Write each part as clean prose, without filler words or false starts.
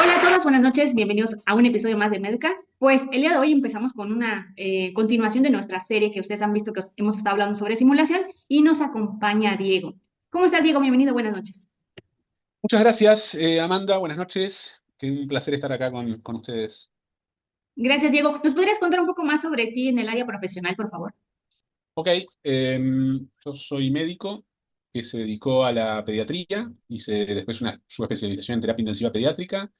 Hola a todas, buenas noches, bienvenidos a un episodio más de Medcast. Pues el día de hoy empezamos con una continuación de nuestra serie que ustedes han visto que hemos estado hablando sobre simulación y nos acompaña Diego. ¿Cómo estás, Diego? Bienvenido, buenas noches. Muchas gracias, Amanda. Buenas noches. Qué un placer estar acá con ustedes. Gracias, Diego. ¿Nos podrías contar un poco más sobre ti en el área profesional, por favor? Ok, yo soy médico que se dedicó a la pediatría, hice después una subespecialización en terapia intensiva pediátrica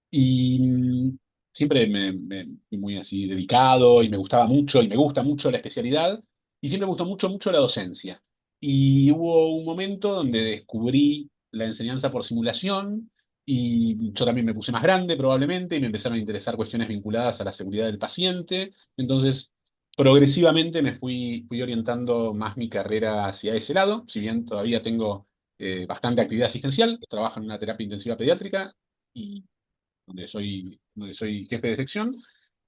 y siempre me fui muy así dedicado y me gustaba mucho y me gusta mucho la especialidad y siempre me gustó mucho la docencia. Y hubo un momento donde descubrí la enseñanza por simulación y yo también me puse más grande probablemente y me empezaron a interesar cuestiones vinculadas a la seguridad del paciente. Entonces, progresivamente fui orientando más mi carrera hacia ese lado, si bien todavía tengo bastante actividad asistencial, trabajo en una terapia intensiva pediátrica y donde soy jefe de sección,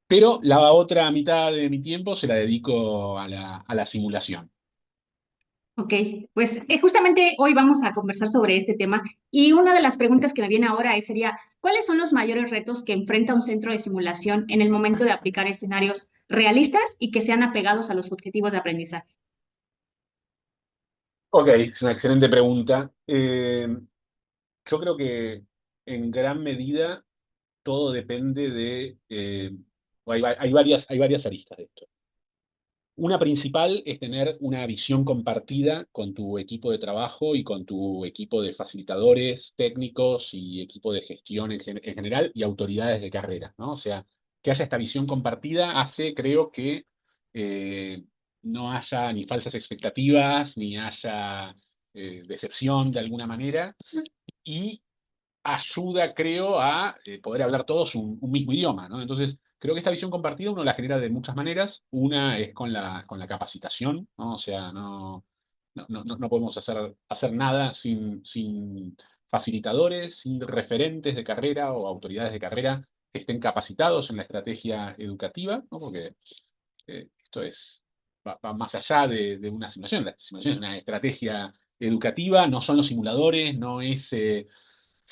pero la otra mitad de mi tiempo se la dedico a la simulación. Ok, pues justamente hoy vamos a conversar sobre este tema y una de las preguntas que me viene ahora sería, ¿cuáles son los mayores retos que enfrenta un centro de simulación en el momento de aplicar escenarios realistas y que sean apegados a los objetivos de aprendizaje? Ok, es una excelente pregunta. Yo creo que en gran medida todo depende hay varias aristas de esto. Una principal es tener una visión compartida con tu equipo de trabajo y con tu equipo de facilitadores técnicos y equipo de gestión en general y autoridades de carrera, ¿no? O sea, que haya esta visión compartida hace, creo que eh, no haya ni falsas expectativas, ni haya decepción de alguna manera, y ayuda, creo, a poder hablar todos un mismo idioma, ¿no? Entonces, creo que esta visión compartida uno la genera de muchas maneras. Una es con la capacitación, ¿no? O sea, no podemos hacer nada sin facilitadores, sin referentes de carrera o autoridades de carrera que estén capacitados en la estrategia educativa, ¿no? Porque esto va más allá de una simulación. La simulación es una estrategia educativa, no son los simuladores, no es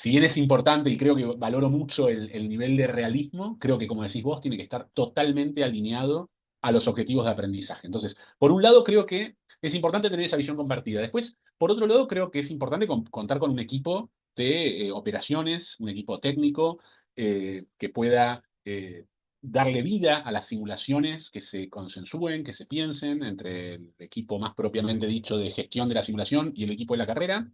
si bien es importante y creo que valoro mucho el nivel de realismo, creo que, como decís vos, tiene que estar totalmente alineado a los objetivos de aprendizaje. Entonces, por un lado, creo que es importante tener esa visión compartida. Después, por otro lado, creo que es importante contar con un equipo de operaciones, un equipo técnico que pueda darle vida a las simulaciones, que se consensúen, que se piensen entre el equipo más propiamente dicho de gestión de la simulación y el equipo de la carrera.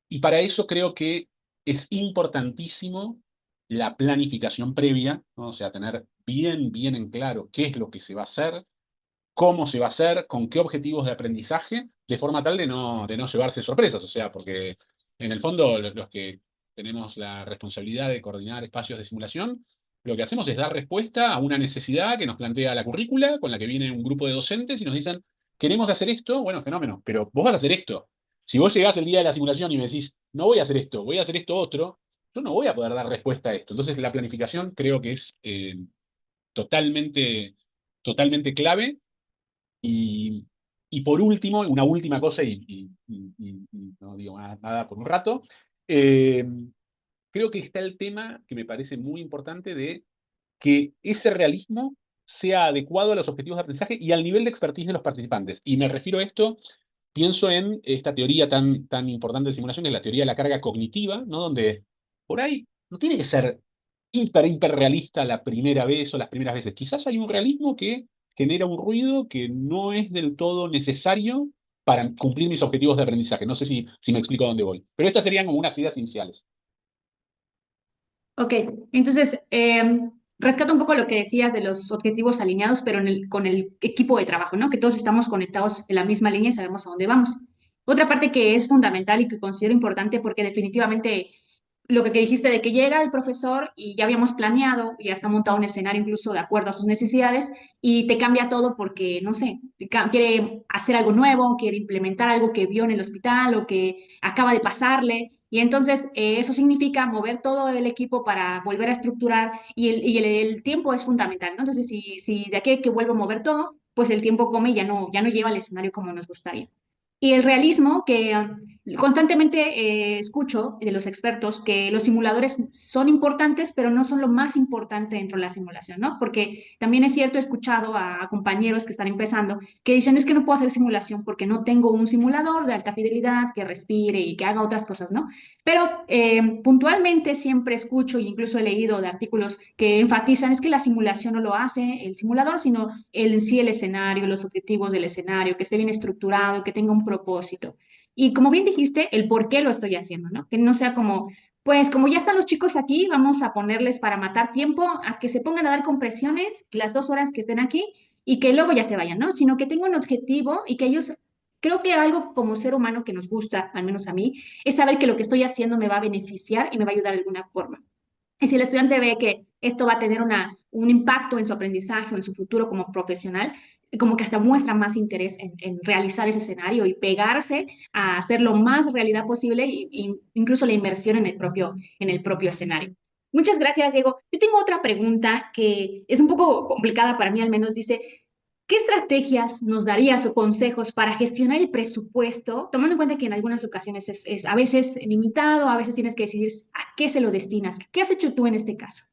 Y para eso creo que es importantísimo la planificación previa, ¿no? O sea, tener bien en claro qué es lo que se va a hacer, cómo se va a hacer, con qué objetivos de aprendizaje, de forma tal de no llevarse sorpresas. O sea, porque en el fondo los que tenemos la responsabilidad de coordinar espacios de simulación, lo que hacemos es dar respuesta a una necesidad que nos plantea la currícula, con la que viene un grupo de docentes y nos dicen, queremos hacer esto, bueno, fenómeno, pero vos vas a hacer esto. Si vos llegás el día de la simulación y me decís, no voy a hacer esto, voy a hacer esto otro, yo no voy a poder dar respuesta a esto. Entonces la planificación creo que es totalmente, totalmente clave y, y por último, una última cosa, y no digo nada por un rato, eh, creo que está el tema que me parece muy importante de que ese realismo sea adecuado a los objetivos de aprendizaje y al nivel de expertise de los participantes. Y me refiero a esto, pienso en esta teoría tan importante de simulación, que es la teoría de la carga cognitiva, ¿no? Donde por ahí no tiene que ser hiper realista la primera vez o las primeras veces. Quizás hay un realismo que genera un ruido que no es del todo necesario para cumplir mis objetivos de aprendizaje. No sé si me explico a dónde voy. Pero estas serían como unas ideas iniciales. Ok, entonces, rescato un poco lo que decías de los objetivos alineados, pero con el equipo de trabajo, ¿no? Que todos estamos conectados en la misma línea y sabemos a dónde vamos. Otra parte que es fundamental y que considero importante porque definitivamente lo que dijiste de que llega el profesor y ya habíamos planeado, ya está montado un escenario incluso de acuerdo a sus necesidades y te cambia todo porque, no sé, quiere hacer algo nuevo, quiere implementar algo que vio en el hospital o que acaba de pasarle. Y entonces eso significa mover todo el equipo para volver a estructurar y el tiempo es fundamental, ¿no? Entonces, si de aquí que vuelvo a mover todo, pues el tiempo come y ya no lleva el escenario como nos gustaría. Y el realismo, que Constantemente escucho de los expertos que los simuladores son importantes, pero no son lo más importante dentro de la simulación, ¿no? Porque también es cierto, he escuchado a compañeros que están empezando que dicen, es que no puedo hacer simulación porque no tengo un simulador de alta fidelidad que respire y que haga otras cosas, ¿no? Pero puntualmente siempre escucho e incluso he leído de artículos que enfatizan es que la simulación no lo hace el simulador, sino el, en sí el escenario, los objetivos del escenario, que esté bien estructurado, que tenga un propósito. Y como bien dijiste, el por qué lo estoy haciendo, ¿no? Que no sea como, pues como ya están los chicos aquí, vamos a ponerles para matar tiempo a que se pongan a dar compresiones las 2 horas que estén aquí y que luego ya se vayan, ¿no? Sino que tengan un objetivo y que ellos, creo que algo como ser humano que nos gusta, al menos a mí, es saber que lo que estoy haciendo me va a beneficiar y me va a ayudar de alguna forma. Y si el estudiante ve que esto va a tener un impacto en su aprendizaje o en su futuro como profesional, como que hasta muestra más interés en realizar ese escenario y pegarse a hacer lo más realidad posible incluso la inversión en el propio escenario. Muchas gracias, Diego. Yo tengo otra pregunta que es un poco complicada para mí, al menos dice, ¿qué estrategias nos darías o consejos para gestionar el presupuesto, tomando en cuenta que en algunas ocasiones es a veces limitado, a veces tienes que decidir a qué se lo destinas? ¿Qué has hecho tú en este caso?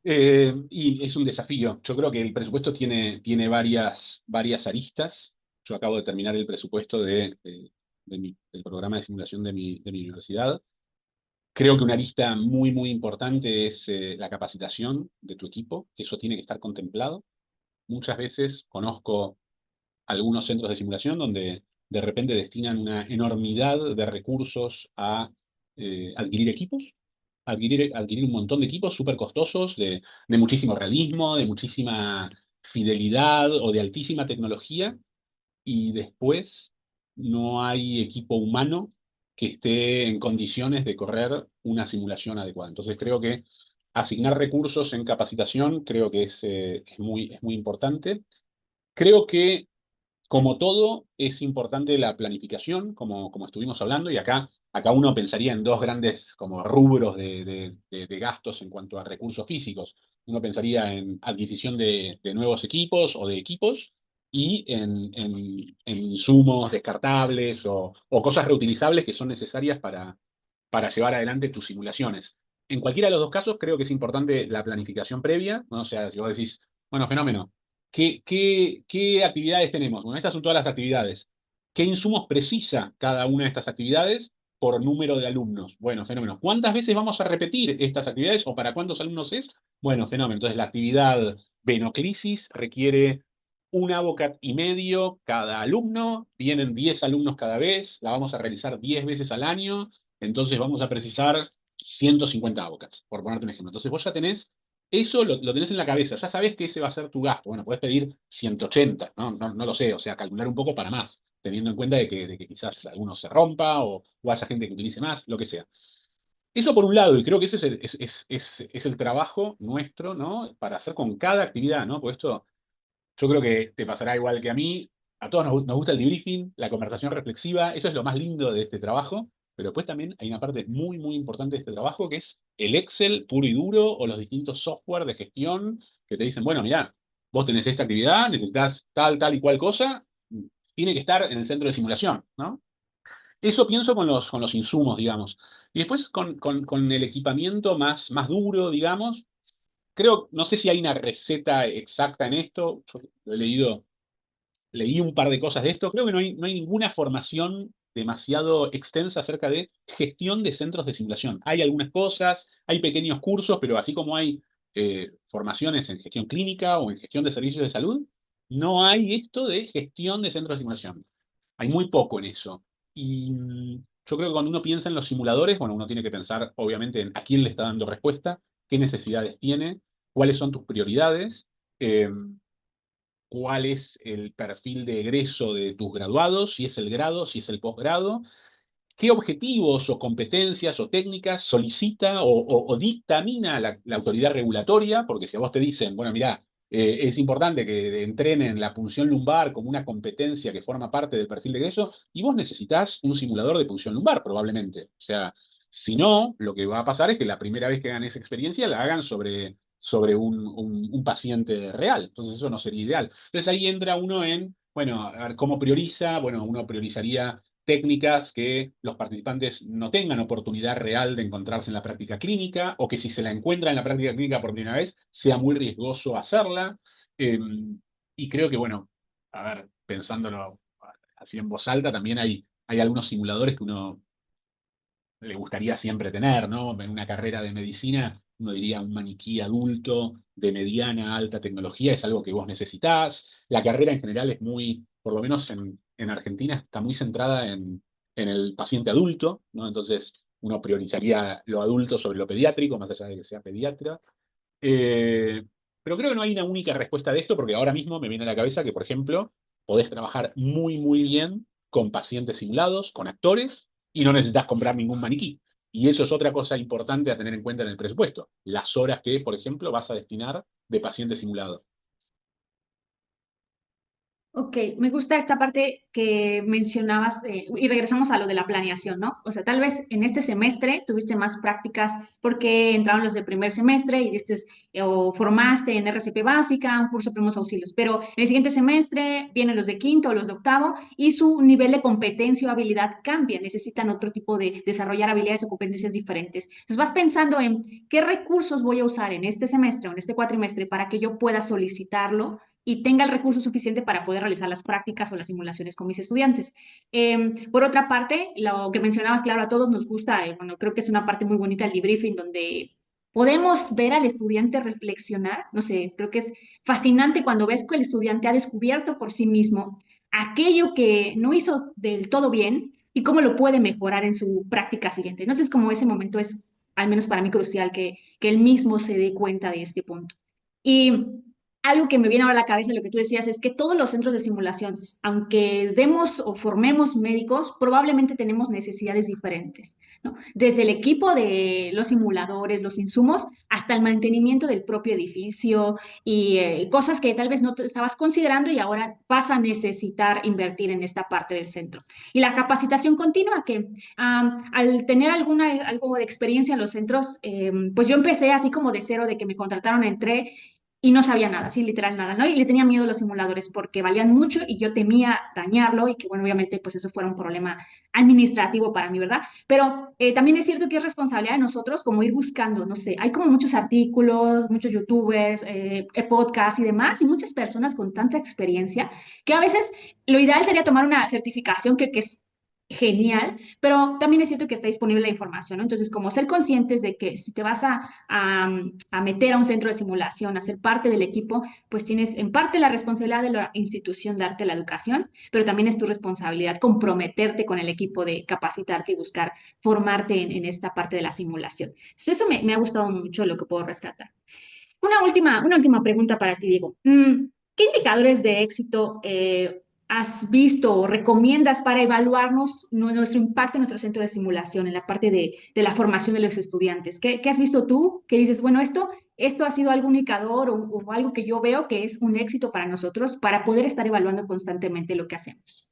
Y es un desafío. Yo creo que el presupuesto tiene varias aristas. Yo acabo de terminar el presupuesto del programa de simulación de mi universidad. Creo que una arista muy, muy importante es la capacitación de tu equipo, que eso tiene que estar contemplado. Muchas veces conozco algunos centros de simulación donde de repente destinan una enormidad de recursos a adquirir equipos, adquirir un montón de equipos súper costosos, de muchísimo realismo, de muchísima fidelidad o de altísima tecnología, y después no hay equipo humano que esté en condiciones de correr una simulación adecuada. Entonces creo que asignar recursos en capacitación creo que es muy importante. Creo que como todo, es importante la planificación, como estuvimos hablando, y acá uno pensaría en dos grandes como rubros de gastos en cuanto a recursos físicos. Uno pensaría en adquisición de nuevos equipos o de equipos y en insumos descartables o cosas reutilizables que son necesarias para llevar adelante tus simulaciones. En cualquiera de los dos casos, creo que es importante la planificación previa, ¿no? O sea, si vos decís, bueno, fenómeno. ¿Qué actividades tenemos? Bueno, estas son todas las actividades. ¿Qué insumos precisa cada una de estas actividades por número de alumnos? Bueno, fenómeno. ¿Cuántas veces vamos a repetir estas actividades o para cuántos alumnos es? Bueno, fenómeno. Entonces, la actividad Venoclisis requiere un AVOCAT y medio cada alumno. Vienen 10 alumnos cada vez. La vamos a realizar 10 veces al año. Entonces, vamos a precisar 150 AVOCATs, por ponerte un ejemplo. Entonces, vos ya tenés eso lo tenés en la cabeza, ya sabés que ese va a ser tu gasto. Bueno, podés pedir 180, ¿no? No lo sé, o sea, calcular un poco para más, teniendo en cuenta de que quizás alguno se rompa o haya gente que utilice más, lo que sea. Eso por un lado, y creo que ese es el trabajo nuestro, ¿no? Para hacer con cada actividad, ¿no? Pues esto yo creo que te pasará igual que a mí. A todos nos gusta el debriefing, la conversación reflexiva, eso es lo más lindo de este trabajo, pero después también hay una parte muy, muy importante de este trabajo que es el Excel puro y duro o los distintos software de gestión que te dicen, bueno, mirá, vos tenés esta actividad, necesitas tal y cual cosa, tiene que estar en el centro de simulación, ¿no? Eso pienso con los insumos, digamos. Y después con el equipamiento más duro, digamos, creo, no sé si hay una receta exacta en esto, yo lo he leí un par de cosas de esto. Creo que no hay ninguna formación demasiado extensa acerca de gestión de centros de simulación. Hay algunas cosas, hay pequeños cursos, pero así como hay formaciones en gestión clínica o en gestión de servicios de salud, no hay esto de gestión de centros de simulación. Hay muy poco en eso. Y yo creo que cuando uno piensa en los simuladores, bueno, uno tiene que pensar obviamente en a quién le está dando respuesta, qué necesidades tiene, cuáles son tus prioridades. Cuál es el perfil de egreso de tus graduados, si es el grado, si es el posgrado, qué objetivos o competencias o técnicas solicita o dictamina la autoridad regulatoria, porque si a vos te dicen, bueno, mirá, es importante que entrenen la punción lumbar como una competencia que forma parte del perfil de egreso, y vos necesitas un simulador de punción lumbar, probablemente. O sea, si no, lo que va a pasar es que la primera vez que hagan esa experiencia la hagan sobre un paciente real. Entonces eso no sería ideal. Entonces ahí entra uno en, bueno, a ver, ¿cómo prioriza? Bueno, uno priorizaría técnicas que los participantes no tengan oportunidad real de encontrarse en la práctica clínica, o que si se la encuentran en la práctica clínica por primera vez, sea muy riesgoso hacerla. Eh, y creo que, bueno, a ver, pensándolo así en voz alta, también hay algunos simuladores que uno le gustaría siempre tener, ¿no? En una carrera de medicina, uno diría un maniquí adulto de mediana a alta tecnología es algo que vos necesitás. La carrera en general es muy, por lo menos en Argentina, está muy centrada en el paciente adulto, ¿no? Entonces uno priorizaría lo adulto sobre lo pediátrico, más allá de que sea pediatra. Eh, pero creo que no hay una única respuesta de esto, porque ahora mismo me viene a la cabeza que, por ejemplo, podés trabajar muy, muy bien con pacientes simulados, con actores, y no necesitas comprar ningún maniquí. Y eso es otra cosa importante a tener en cuenta en el presupuesto. Las horas que, por ejemplo, vas a destinar de paciente simulado. Ok, me gusta esta parte que mencionabas y regresamos a lo de la planeación, ¿no? O sea, tal vez en este semestre tuviste más prácticas porque entraron los del primer semestre y diste, o formaste en RCP básica, un curso de primeros auxilios, pero en el siguiente semestre vienen los de quinto o los de octavo y su nivel de competencia o habilidad cambia, necesitan otro tipo de desarrollar habilidades o competencias diferentes. Entonces vas pensando en qué recursos voy a usar en este semestre o en este cuatrimestre para que yo pueda solicitarlo y tenga el recurso suficiente para poder realizar las prácticas o las simulaciones con mis estudiantes. Por otra parte, lo que mencionabas, claro, a todos nos gusta, bueno, creo que es una parte muy bonita del debriefing donde podemos ver al estudiante reflexionar, no sé, creo que es fascinante cuando ves que el estudiante ha descubierto por sí mismo aquello que no hizo del todo bien y cómo lo puede mejorar en su práctica siguiente. Entonces, como ese momento es, al menos para mí, crucial que él mismo se dé cuenta de este punto. Y algo que me viene ahora a la cabeza, lo que tú decías, es que todos los centros de simulación, aunque demos o formemos médicos, probablemente tenemos necesidades diferentes, ¿no? Desde el equipo de los simuladores, los insumos, hasta el mantenimiento del propio edificio y cosas que tal vez no te estabas considerando y ahora vas a necesitar invertir en esta parte del centro. Y la capacitación continua, que al tener algo de experiencia en los centros, pues yo empecé así como de cero, de que me contrataron, entré y no sabía nada, sí, literal nada, ¿no? Y le tenía miedo a los simuladores porque valían mucho y yo temía dañarlo y que, bueno, obviamente, pues eso fuera un problema administrativo para mí, ¿verdad? Pero también es cierto que es responsabilidad de nosotros como ir buscando, no sé, hay como muchos artículos, muchos youtubers, podcasts y demás, y muchas personas con tanta experiencia que a veces lo ideal sería tomar una certificación que es genial, pero también es cierto que está disponible la información, ¿no? Entonces, como ser conscientes de que si te vas a meter a un centro de simulación, a ser parte del equipo, pues tienes en parte la responsabilidad de la institución darte la educación, pero también es tu responsabilidad comprometerte con el equipo de capacitarte y buscar formarte en esta parte de la simulación. Entonces, eso me ha gustado mucho lo que puedo rescatar. Una última pregunta para ti, Diego. ¿Qué indicadores de éxito has visto o recomiendas para evaluarnos nuestro impacto en nuestro centro de simulación, en la parte de la formación de los estudiantes? ¿Qué has visto tú que dices, bueno, esto ha sido algún indicador o algo que yo veo que es un éxito para nosotros para poder estar evaluando constantemente lo que hacemos?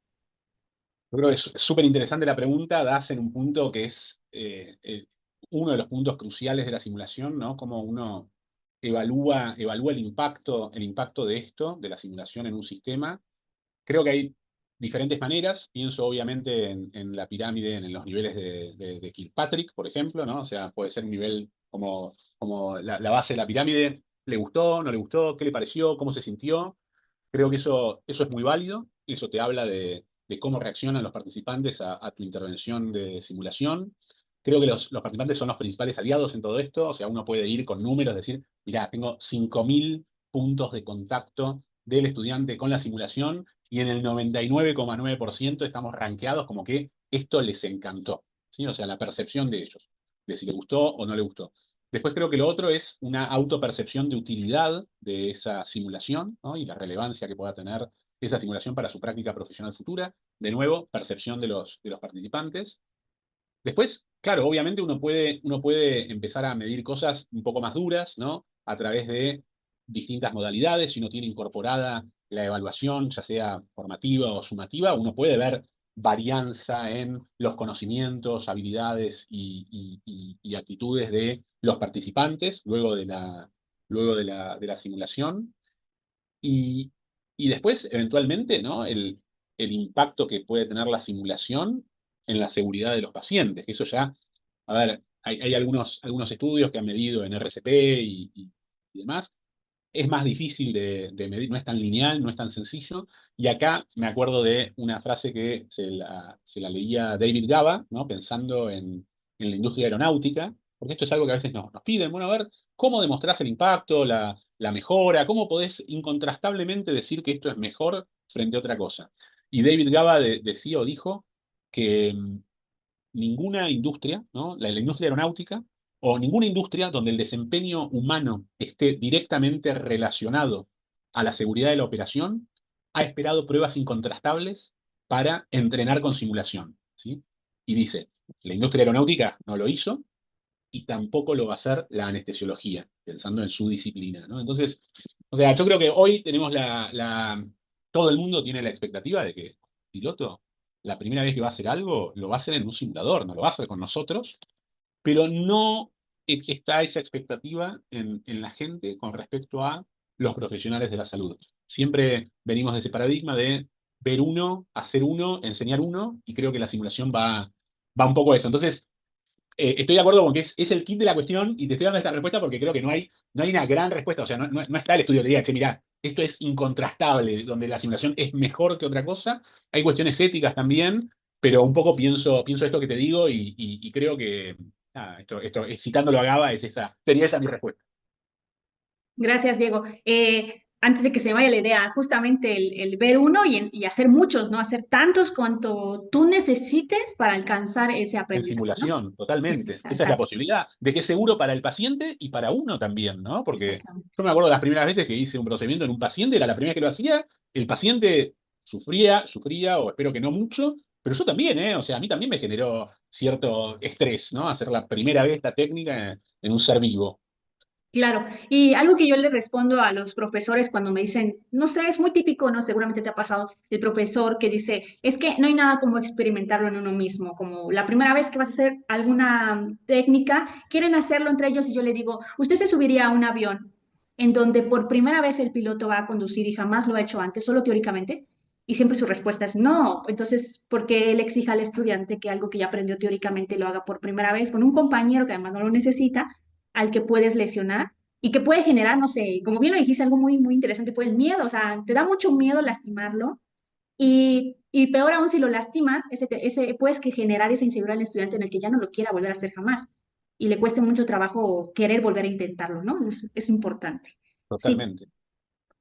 Yo creo que es súper interesante la pregunta, das en un punto que es uno de los puntos cruciales de la simulación, ¿no? Cómo uno evalúa el impacto de esto, de la simulación en un sistema. Creo que hay diferentes maneras. Pienso obviamente en la pirámide, en los niveles de Kilpatrick, por ejemplo, ¿no? O sea, puede ser un nivel como la base de la pirámide. ¿Le gustó? ¿No le gustó? ¿Qué le pareció? ¿Cómo se sintió? Creo que eso es muy válido. Eso te habla de cómo reaccionan los participantes a tu intervención de simulación. Creo que los participantes son los principales aliados en todo esto. O sea, uno puede ir con números, decir, mirá, tengo 5.000 puntos de contacto del estudiante con la simulación y en el 99,9% estamos rankeados como que esto les encantó, ¿sí? O sea, la percepción de ellos, de si les gustó o no les gustó. Después creo que lo otro es una autopercepción de utilidad de esa simulación, ¿no? Y la relevancia que pueda tener esa simulación para su práctica profesional futura. De nuevo, percepción de los participantes. Después, claro, obviamente uno puede empezar a medir cosas un poco más duras, ¿no? A través de distintas modalidades. Si uno tiene incorporada la evaluación, ya sea formativa o sumativa, uno puede ver varianza en los conocimientos, habilidades y actitudes de los participantes luego de la simulación. Y, y después, eventualmente, ¿no? el impacto que puede tener la simulación en la seguridad de los pacientes. Eso ya, a ver, hay algunos estudios que han medido en RCP y demás. Es más difícil de medir, no es tan lineal, no es tan sencillo. Y acá me acuerdo de una frase que se la leía David Gaba, ¿no? Pensando en la industria aeronáutica, porque esto es algo que a veces nos piden. Bueno, a ver, ¿cómo demostrás el impacto, la mejora? ¿Cómo podés incontrastablemente decir que esto es mejor frente a otra cosa? Y David Gaba decía o dijo que ninguna industria, ¿no? La industria aeronáutica, o ninguna industria donde el desempeño humano esté directamente relacionado a la seguridad de la operación, ha esperado pruebas incontrastables para entrenar con simulación, ¿sí? Y dice, la industria aeronáutica no lo hizo y tampoco lo va a hacer la anestesiología, pensando en su disciplina, ¿no? Entonces, o sea, yo creo que hoy tenemos todo el mundo tiene la expectativa de que el piloto, la primera vez que va a hacer algo, lo va a hacer en un simulador, no lo va a hacer con nosotros, pero no está esa expectativa en la gente con respecto a los profesionales de la salud. Siempre venimos de ese paradigma de ver uno, hacer uno, enseñar uno, y creo que la simulación va un poco a eso. Entonces, estoy de acuerdo con que es el kit de la cuestión y te estoy dando esta respuesta porque creo que no hay una gran respuesta. O sea, no está el estudio que diga, che, mirá, esto es incontrastable, donde la simulación es mejor que otra cosa. Hay cuestiones éticas también, pero un poco pienso esto que te digo y creo que, nada, esto, citándolo a Gaba, sería esa mi respuesta. Gracias, Diego. Antes de que se vaya la idea, justamente el ver uno y hacer muchos, ¿no? Hacer tantos cuanto tú necesites para alcanzar ese En aprendizaje, ¿no? simulación, totalmente. Esa es la Exacto, posibilidad de que es seguro para el paciente y para uno también, ¿no? Porque exactamente. yo me acuerdo las primeras veces que hice un procedimiento en un paciente, era la primera vez que lo hacía, el paciente sufría, o espero que no mucho, pero yo también, ¿eh? O sea, a mí también me generó cierto estrés, ¿no? Hacer la primera vez esta técnica en un ser vivo. Claro, y algo que yo le respondo a los profesores cuando me dicen, no sé, es muy típico, ¿no? Seguramente te ha pasado el profesor que dice, es que no hay nada como experimentarlo en uno mismo, como la primera vez que vas a hacer alguna técnica, quieren hacerlo entre ellos y yo le digo, usted se subiría a un avión en donde por primera vez el piloto va a conducir y jamás lo ha hecho antes, solo teóricamente, y siempre su respuesta es no. Entonces, ¿por qué él exija al estudiante que algo que ya aprendió teóricamente lo haga por primera vez con un compañero que además no lo necesita? Al que puedes lesionar y que puede generar, no sé, como bien lo dijiste, algo muy, muy interesante, pues el miedo, o sea, te da mucho miedo lastimarlo y peor aún si lo lastimas, ese puedes que generar esa inseguridad al estudiante en el que ya no lo quiera volver a hacer jamás y le cueste mucho trabajo querer volver a intentarlo, ¿no? Es importante. Sí, Totalmente.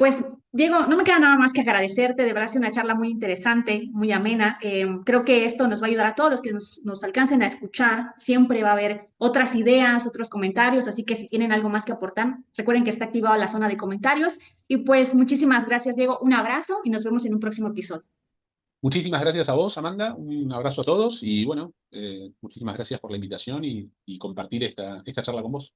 pues, Diego, no me queda nada más que agradecerte. De verdad, ha sido una charla muy interesante, muy amena. Creo que esto nos va a ayudar a todos los que nos alcancen a escuchar. Siempre va a haber otras ideas, otros comentarios, así que si tienen algo más que aportar, recuerden que está activada la zona de comentarios. Y pues, muchísimas gracias, Diego. Un abrazo y nos vemos en un próximo episodio. Muchísimas gracias a vos, Amanda. Un abrazo a todos y bueno, muchísimas gracias por la invitación y compartir esta charla con vos.